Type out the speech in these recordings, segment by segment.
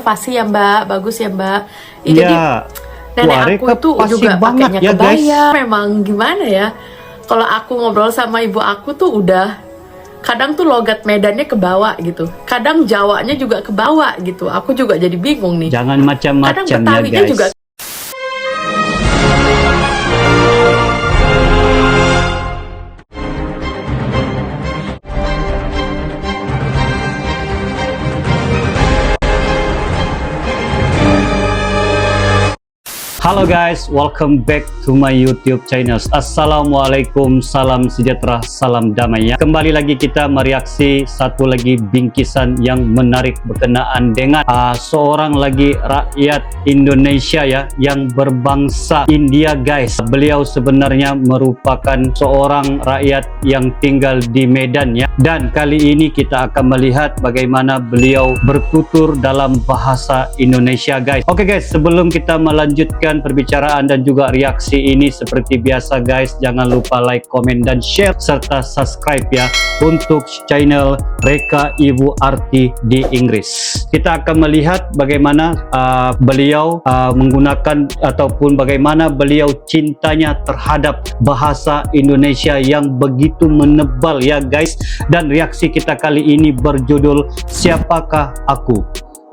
Fasih ya Mbak, bagus ya Mbak. Iya. Jadi nenek aku tuh juga pakainya ya, kebaya. Memang gimana ya? Kalau aku ngobrol sama ibu aku tuh udah kadang tuh logat Medannya ke bawah gitu. Kadang Jawanya juga ke bawah gitu. Aku juga jadi bingung nih. Jangan macam-macam ya Betawinya guys. juga. Halo guys, welcome back to my YouTube channel. Assalamualaikum, salam sejahtera, salam damai ya. Kembali lagi kita mereaksi satu lagi bingkisan yang menarik berkenaan dengan seorang lagi rakyat Indonesia ya, yang berbangsa India guys. Beliau sebenarnya merupakan seorang rakyat yang tinggal di Medan ya. Dan kali ini kita akan melihat bagaimana beliau bertutur dalam bahasa Indonesia guys. Oke guys, sebelum kita melanjutkan perbicaraan dan juga reaksi ini, seperti biasa guys, jangan lupa like, komen, dan share serta subscribe ya untuk channel Reka Ibu Arti di Inggris. Kita akan melihat bagaimana beliau menggunakan ataupun bagaimana beliau cintanya terhadap bahasa Indonesia yang begitu menebal ya guys. Dan reaksi kita kali ini berjudul Siapakah Aku?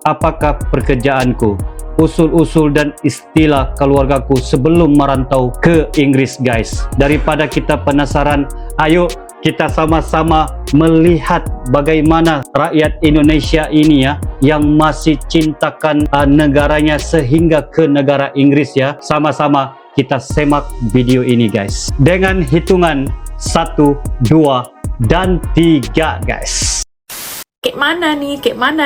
Apakah pekerjaanku? Usul-usul dan istilah keluargaku sebelum merantau ke Inggris guys. Daripada kita penasaran, ayo kita sama-sama melihat bagaimana rakyat Indonesia ini ya, yang masih cintakan negaranya sehingga ke negara Inggris ya. Sama-sama kita semak video ini guys. Dengan hitungan 1, 2, dan 3 guys. Kayak mana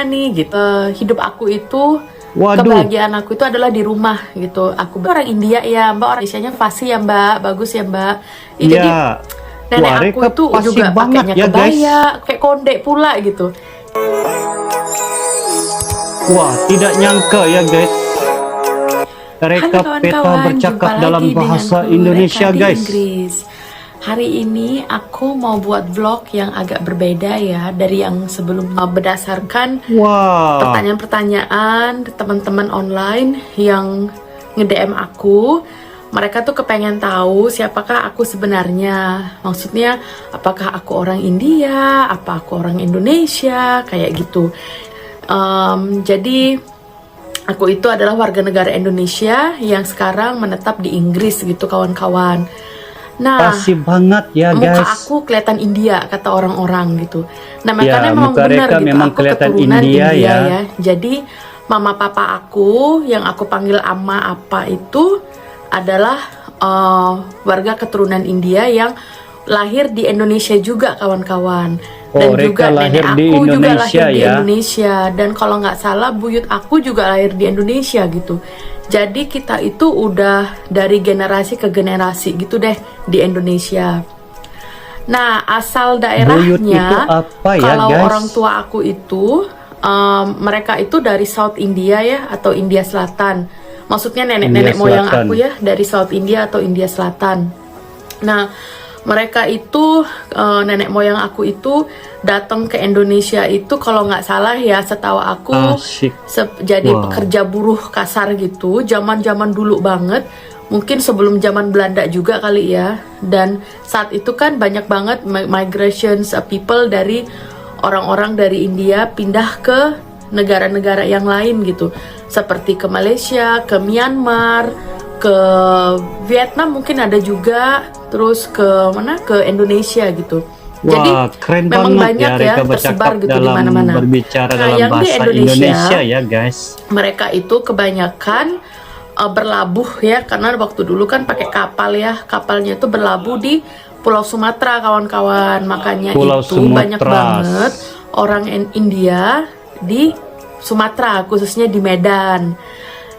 nih gitu. Hidup aku itu, Waduh. kebahagiaan aku itu adalah di rumah gitu. Aku orang India ya Mbak, orang Indonesia Fasih ya Mbak, bagus ya Mbak. Jadi Ya. nenek aku itu juga pakainya ya, kebaya, kayak konde pula gitu. Wah, tidak nyangka ya guys. Reka Halo Peta kawan-kawan, bercakap jumpa dalam lagi bahasa denganku, Indonesia Reka di guys. Inggris. Hari ini aku mau buat vlog yang agak berbeda ya dari yang sebelumnya, berdasarkan Wah. pertanyaan-pertanyaan teman-teman online yang nge-DM aku. Mereka tuh kepengen tahu siapakah aku sebenarnya. Maksudnya apakah aku orang India, apa aku orang Indonesia, kayak gitu. Jadi aku itu adalah warga negara Indonesia yang sekarang menetap di Inggris gitu kawan-kawan. Nah, Pasti banget ya muka guys. aku kelihatan India kata orang-orang gitu. Nah, Ya, makanya memang muka benar Reka gitu. memang Aku kelihatan keturunan India ya. Jadi mama papa aku yang aku panggil ama apa itu adalah warga keturunan India yang lahir di Indonesia juga kawan-kawan. Dan Oh, juga Reka lahir nenek di aku juga Indonesia lahir di ya. Indonesia. Dan kalau nggak salah buyut aku juga lahir di Indonesia gitu. Jadi kita itu udah dari generasi ke generasi gitu deh di Indonesia. Nah, asal Buyut itu daerahnya, apa ya kalau guys? orang tua aku itu mereka itu dari South India ya, atau India Selatan. Maksudnya nenek-nenek India moyang Selatan. aku ya dari South India atau India Selatan. Nah, mereka itu nenek moyang aku itu datang ke Indonesia itu kalau nggak salah ya, setahu aku Asyik. jadi Wow. pekerja buruh kasar gitu, zaman-zaman dulu banget, mungkin sebelum zaman Belanda juga kali ya. Dan saat itu kan banyak banget migrations people dari orang-orang dari India pindah ke negara-negara yang lain gitu, seperti ke Malaysia, ke Myanmar, ke Vietnam mungkin ada juga, terus ke mana, ke Indonesia gitu. Wah, Jadi keren memang banget banyak ya Reka tersebar bercakap gitu di dalam mana-mana. berbicara Nah, dalam yang di bahasa Indonesia ya guys. Mereka itu kebanyakan berlabuh ya, karena waktu dulu kan pakai kapal ya, kapalnya itu berlabuh di Pulau Sumatera kawan-kawan. Makanya Pulau itu banyak Sumatera. banget orang India di Sumatera, khususnya di Medan.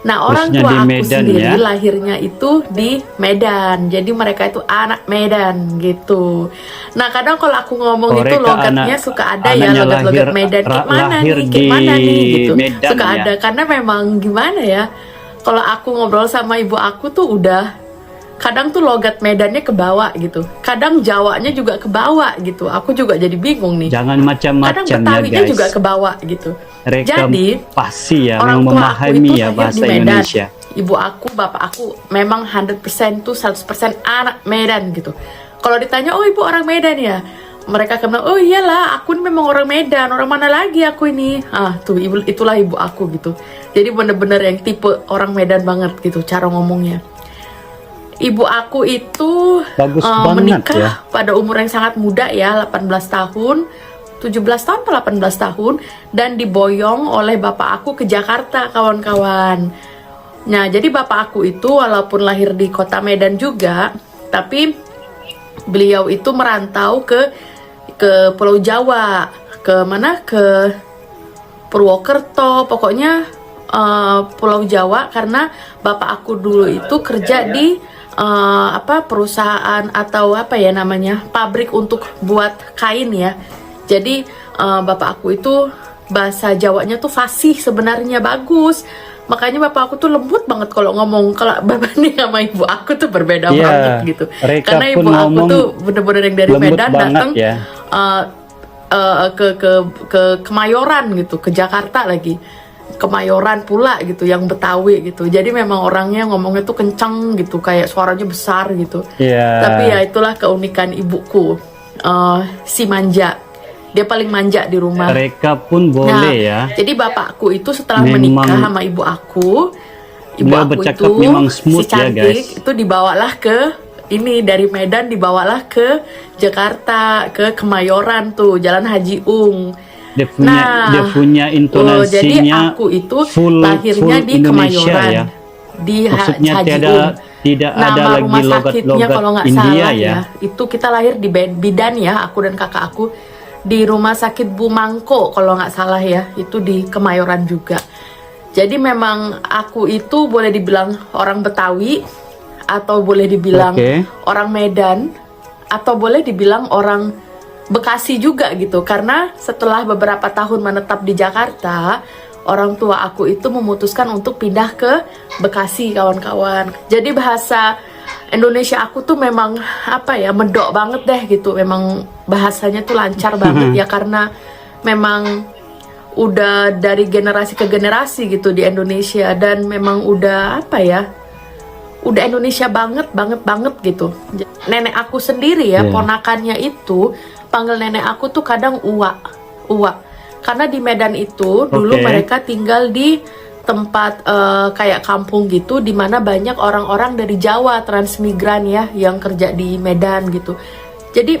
Nah, orang Khususnya tua di aku Medan sendiri ya. lahirnya itu di Medan. Jadi mereka itu anak Medan gitu. Nah, kadang kalau aku ngomong itu Reka logatnya suka ada ya, anaknya logat-logat lahir- Medan. Kayak mana lahir nih, kayak mana di nih gitu. Medan Suka ya. ada, karena memang gimana ya, kalau aku ngobrol sama ibu aku tuh udah kadang tuh logat Medannya kebawa gitu, kadang Jawanya juga kebawa gitu. Aku juga jadi bingung nih. Jangan Kadang macam-macam ya Betawinya guys. juga kebawa gitu. Mereka Jadi pasti ya orang memang tua aku memahami itu ya lahir bahasa di Medan. Indonesia. Ibu aku, bapak aku memang 100% tuh 100% anak Medan gitu. Kalau ditanya, oh ibu orang Medan ya, mereka akan bilang, oh iyalah, aku ini memang orang Medan. Orang mana lagi aku ini? Ah tuh, itulah ibu aku gitu. Jadi bener-bener yang tipe orang Medan banget gitu cara ngomongnya. Ibu aku itu Bagus banget menikah ya. pada umur yang sangat muda ya, 18 tahun, 17 tahun atau 18 tahun, dan diboyong oleh bapak aku ke Jakarta, kawan-kawan. Nah, jadi bapak aku itu walaupun lahir di kota Medan juga, tapi beliau itu merantau ke Pulau Jawa, ke mana? Ke Purwokerto, pokoknya Pulau Jawa, karena bapak aku dulu itu kerja di perusahaan atau apa ya namanya, pabrik untuk buat kain ya. Jadi bapak aku itu bahasa Jawanya tuh fasih, sebenarnya bagus. Makanya bapak aku tuh lembut banget kalau ngomong. Kalau bapak nih sama ibu aku tuh berbeda Iya, banget gitu. mereka Karena pun ibu aku ngomong tuh bener-bener yang dari lembut Medan banget datang ya. ke Kemayoran gitu, ke Jakarta lagi. Kemayoran pula gitu, yang Betawi gitu. Jadi memang orangnya ngomongnya tuh kencang gitu, kayak suaranya besar gitu. Iya. Tapi ya itulah keunikan ibuku, si manja. Dia paling manja di rumah. Mereka pun boleh ya. Jadi bapakku itu setelah Memang menikah sama ibu aku beliau bercakap memang smooth si ya, cantik guys. itu dibawalah ke ini, dari Medan dibawalah ke Jakarta, ke Kemayoran tuh, Jalan Haji Ung. Dia punya intonasinya jadi aku itu full lahirnya di Indonesia Kemayoran, ya. di Maksudnya Haji tidak Ung. ada Nama lagi rumah sakitnya kalau logat-logat nggak India salah ya. itu kita lahir di Bidan ya, aku dan kakak aku, di rumah sakit Bu Mangko kalau nggak salah ya, itu di Kemayoran juga. Jadi memang aku itu boleh dibilang orang Betawi, atau boleh dibilang orang Medan, atau boleh dibilang orang Bekasi juga gitu. Karena setelah beberapa tahun menetap di Jakarta, orang tua aku itu memutuskan untuk pindah ke Bekasi, kawan-kawan. Jadi bahasa Indonesia aku tuh memang apa ya, medok banget deh gitu. Memang bahasanya tuh lancar banget ya, karena memang udah dari generasi ke generasi gitu di Indonesia, dan memang udah apa ya, udah Indonesia banget gitu. Nenek aku sendiri ya, ponakannya itu panggil nenek aku tuh kadang uwa. Karena di Medan itu dulu mereka tinggal di tempat kayak kampung gitu, dimana banyak orang-orang dari Jawa transmigran ya, yang kerja di Medan gitu. Jadi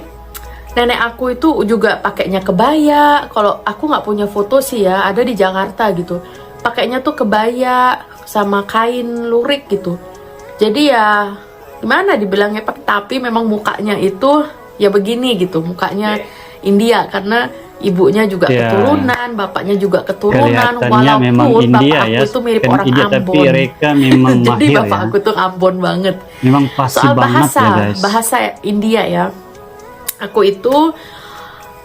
nenek aku itu juga pakainya kebaya. Kalau aku nggak punya foto sih ya, ada di Jakarta gitu, pakainya tuh kebaya sama kain lurik gitu. Jadi ya gimana dibilangnya, tapi memang mukanya itu ya begini gitu, mukanya India, karena ibunya juga keturunan, bapaknya juga keturunan. Kelihatannya memang Walaupun India bapak aku ya, itu mirip kan orang India, Ambon. tapi mereka memang Jadi mahir bapak ya. aku tuh Ambon banget. Memang pasti Soal banget ya guys. bahasa India ya, aku itu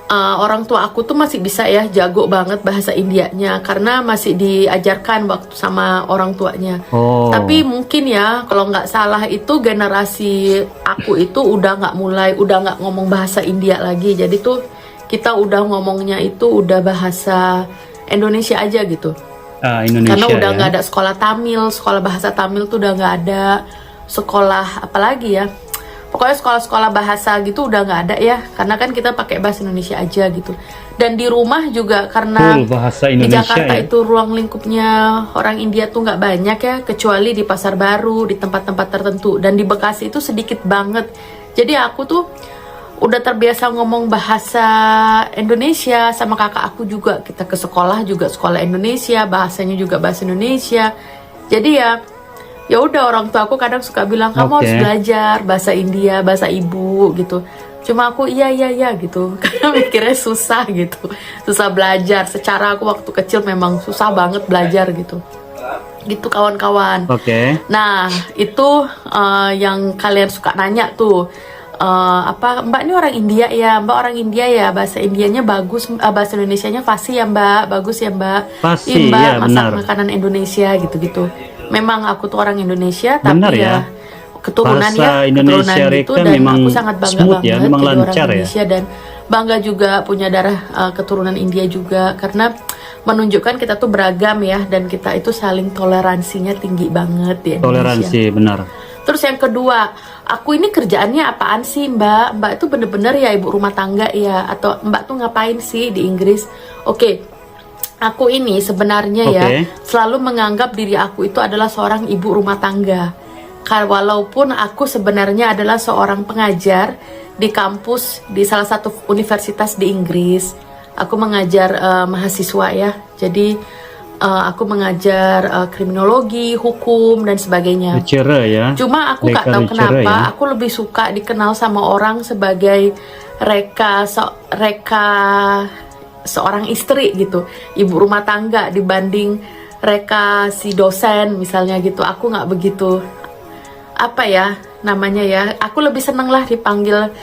orang tua aku tuh masih bisa ya, jago banget bahasa Indianya, karena masih diajarkan waktu sama orang tuanya. Tapi mungkin ya, kalau nggak salah itu generasi aku itu udah nggak ngomong bahasa India lagi. Jadi tuh kita udah ngomongnya itu udah bahasa Indonesia aja gitu. Indonesia, karena udah nggak ya. ada sekolah Tamil, sekolah bahasa Tamil tuh udah nggak ada. Sekolah apalagi ya, pokoknya sekolah-sekolah bahasa gitu udah nggak ada ya, karena kan kita pakai bahasa Indonesia aja gitu. Dan di rumah juga, karena bahasa di Indonesia Jakarta ya. itu ruang lingkupnya orang India tuh nggak banyak ya, kecuali di Pasar Baru, di tempat-tempat tertentu. Dan di Bekasi itu sedikit banget. Jadi aku tuh udah terbiasa ngomong bahasa Indonesia sama kakak aku juga. Kita ke sekolah juga sekolah Indonesia, bahasanya juga bahasa Indonesia. Jadi ya udah, orang tua aku kadang suka bilang kamu harus belajar bahasa India, bahasa ibu gitu. Cuma aku iya gitu, karena mikirnya susah gitu, susah belajar. Secara aku waktu kecil memang susah banget belajar gitu kawan-kawan. Nah itu yang kalian suka nanya tuh, Mbak ini orang India ya, Mbak orang India ya, bahasa Indianya bagus, bahasa Indonesianya fasih ya Mbak, bagus ya Mbak, Fasih, Mbak ya, masak benar. makanan Indonesia gitu. Memang aku tuh orang Indonesia, Benar tapi ya. keturunan Bahasa ya, Indonesia keturunan gitu, Reka dan memang aku sangat bangga smooth banget ya, memang jadi orang lancar ya. Indonesia, dan bangga juga punya darah keturunan India juga, karena menunjukkan kita tuh beragam ya, dan kita itu saling toleransinya tinggi banget di Indonesia. Toleransi, benar. Terus yang kedua, aku ini kerjaannya apaan sih Mbak? Mbak itu bener-bener ya ibu rumah tangga ya? Atau Mbak tuh ngapain sih di Inggris? Oke, aku ini sebenarnya ya selalu menganggap diri aku itu adalah seorang ibu rumah tangga. Walaupun aku sebenarnya adalah seorang pengajar di kampus di salah satu universitas di Inggris. Aku mengajar mahasiswa ya. Jadi aku mengajar kriminologi, hukum dan sebagainya. Lecturer ya. Cuma aku nggak tahu kenapa ya, aku lebih suka dikenal sama orang sebagai Reka seorang istri gitu, ibu rumah tangga, dibanding Reka si dosen misalnya gitu. Aku nggak begitu, apa ya namanya ya, aku lebih seneng lah dipanggil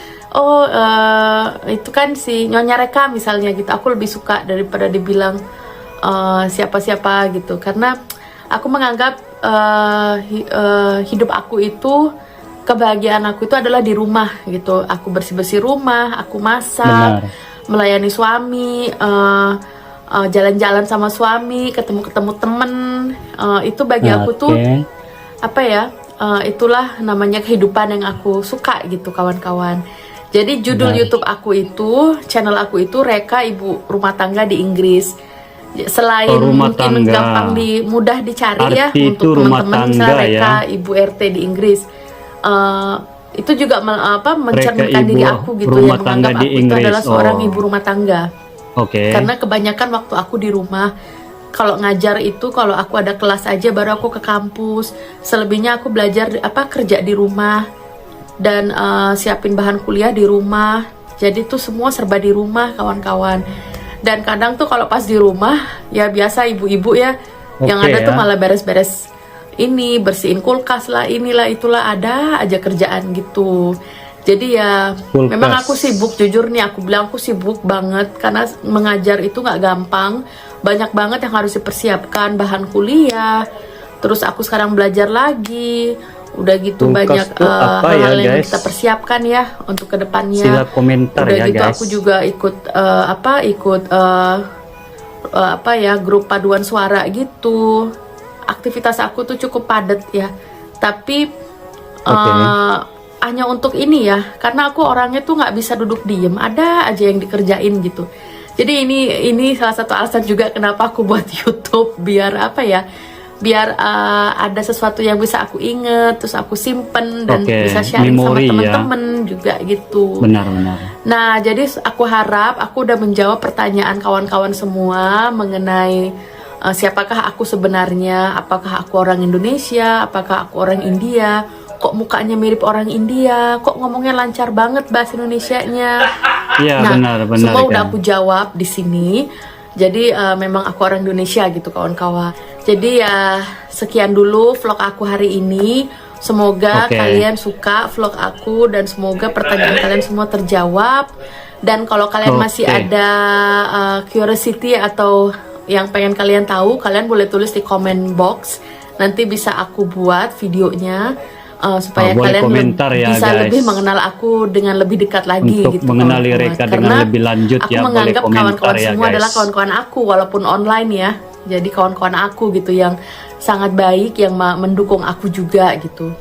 itu kan si Nyonya Reka misalnya gitu. Aku lebih suka daripada dibilang siapa-siapa gitu, karena aku menganggap hidup aku itu, kebahagiaan aku itu adalah di rumah gitu. Aku bersih-bersih rumah, aku masak, melayani suami, jalan-jalan sama suami, ketemu-ketemu temen, itu bagi aku tuh apa ya, itulah namanya kehidupan yang aku suka gitu kawan-kawan. Jadi judul YouTube aku itu, channel aku itu Reka Ibu Rumah Tangga di Inggris. Selain mungkin gampang mudah dicari ya untuk teman-teman misalnya Reka Ibu RT di Inggris, itu juga mencerminkan diri aku gitu ya, menganggap aku itu adalah seorang ibu rumah tangga. Karena kebanyakan waktu aku di rumah, kalau ngajar itu kalau aku ada kelas aja baru aku ke kampus. Selebihnya aku belajar kerja di rumah dan siapin bahan kuliah di rumah. Jadi tuh semua serba di rumah kawan-kawan. Dan kadang tuh kalau pas di rumah ya biasa ibu-ibu ya, yang ada tuh malah beres-beres ini, bersihin kulkas lah, inilah itulah, ada aja kerjaan gitu. Jadi ya memang aku sibuk, jujur nih aku bilang aku sibuk banget, karena mengajar itu nggak gampang, banyak banget yang harus dipersiapkan, bahan kuliah, terus aku sekarang belajar lagi, udah gitu banyak hal-hal yang kita persiapkan ya untuk kedepannya. Sila komentar udah ya gitu guys. Aku juga ikut grup paduan suara gitu. Aktivitas aku tuh cukup padat ya, tapi hanya untuk ini ya, karena aku orangnya tuh nggak bisa duduk diem, ada aja yang dikerjain gitu. Jadi ini salah satu alasan juga kenapa aku buat YouTube, biar biar ada sesuatu yang bisa aku inget, terus aku simpen dan bisa sharing sama teman-teman juga gitu. Benar-benar. Nah, jadi aku harap aku udah menjawab pertanyaan kawan-kawan semua mengenai siapakah aku sebenarnya, apakah aku orang Indonesia, apakah aku orang India, kok mukanya mirip orang India, kok ngomongnya lancar banget bahasa Indonesianya. Iya, benar semua udah aku jawab di sini. Jadi memang aku orang Indonesia gitu kawan-kawan. Jadi ya sekian dulu vlog aku hari ini. Semoga kalian suka vlog aku dan semoga pertanyaan kalian semua terjawab. Dan kalau kalian masih ada curiosity atau yang pengen kalian tahu, kalian boleh tulis di comment box. Nanti bisa aku buat videonya supaya kalian bisa lebih mengenal aku dengan lebih dekat lagi untuk gitu, mengenali Reka dengan lebih lanjut aku ya. Aku menganggap kawan-kawan semua guys. adalah kawan-kawan aku walaupun online ya. Jadi kawan-kawan aku gitu yang sangat baik, yang mendukung aku juga gitu.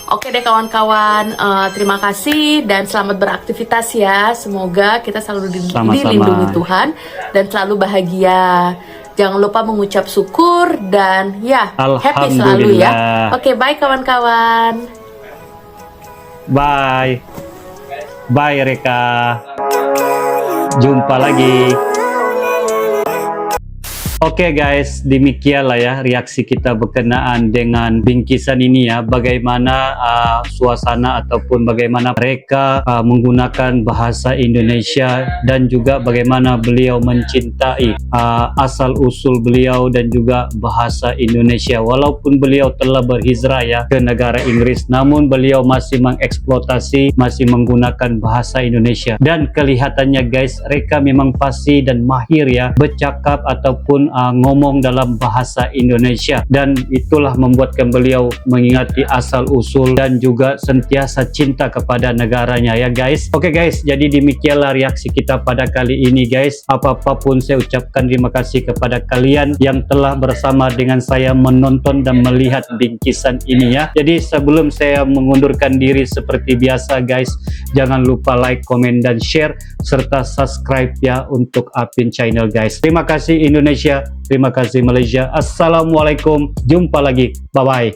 Oke deh kawan-kawan, terima kasih dan selamat beraktivitas ya. Semoga kita selalu dilindungi Tuhan dan selalu bahagia. Jangan lupa mengucap syukur dan ya happy selalu ya. Oke, bye kawan-kawan. Bye. Bye Reka. Jumpa lagi. Oke guys, demikianlah ya reaksi kita berkenaan dengan bingkisan ini ya. Bagaimana suasana ataupun bagaimana mereka menggunakan bahasa Indonesia dan juga bagaimana beliau mencintai asal-usul beliau dan juga bahasa Indonesia. Walaupun beliau telah berhijrah ya ke negara Inggris, namun beliau masih mengeksploitasi, masih menggunakan bahasa Indonesia. Dan kelihatannya guys, Reka memang fasih dan mahir ya bercakap ataupun ngomong dalam bahasa Indonesia, dan itulah membuatkan beliau mengingati asal usul dan juga sentiasa cinta kepada negaranya ya guys. Oke guys, jadi demikianlah reaksi kita pada kali ini guys. Apapun saya ucapkan terima kasih kepada kalian yang telah bersama dengan saya menonton dan melihat bingkisan ini ya. Jadi sebelum saya mengundurkan diri seperti biasa guys, jangan lupa like, komen, dan share serta subscribe ya untuk Apin Channel guys. Terima kasih Indonesia, terima kasih Malaysia. Assalamualaikum, jumpa lagi, bye bye.